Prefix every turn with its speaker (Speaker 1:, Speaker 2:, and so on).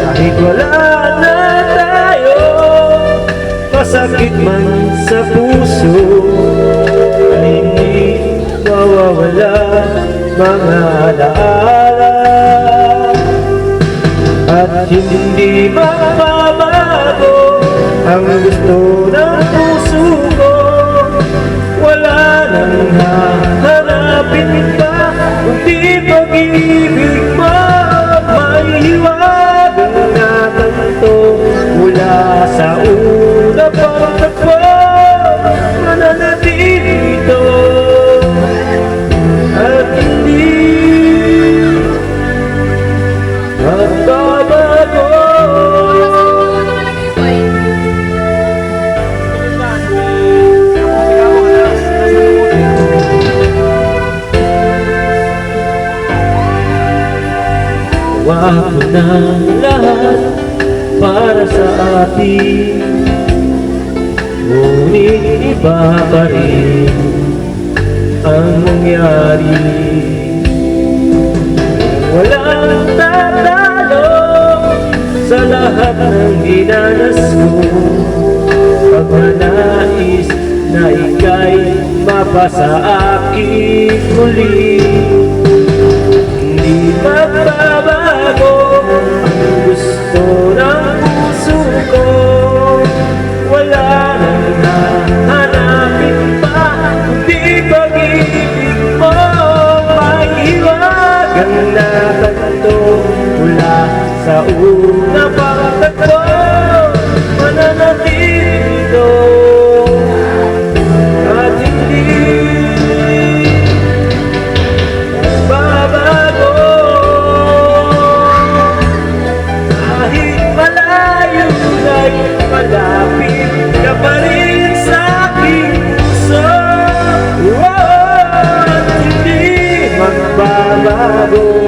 Speaker 1: Kahit wala na tayo, masakit man sa puso, ay hindi mawawala mga alaala. At hindi mababago ang gusto ng puso ko. Wala nang hahanapin pa, kundi pag-ibig mo. May hiwagang natanto mula sa una pang tagpo, mananatili ito at hindi magbabago. Gawa ko na lahat para sa atin, ngunit iba pa rin ang nangyari. Walang tatalo sa lahat ng dinanas ko, pagmanais na ika'y mapasa akin muli. Hindi magbabago ang gusto ng puso ko. Wala nang hahanapin pa, kundi pag-ibig mo. May hiwagang natanto mula sa una pang tagpo, mananatili ito at hindi magbabago. Kahit malayo na'y malapit ka pa rin sa aking puso, at hindi magbabago.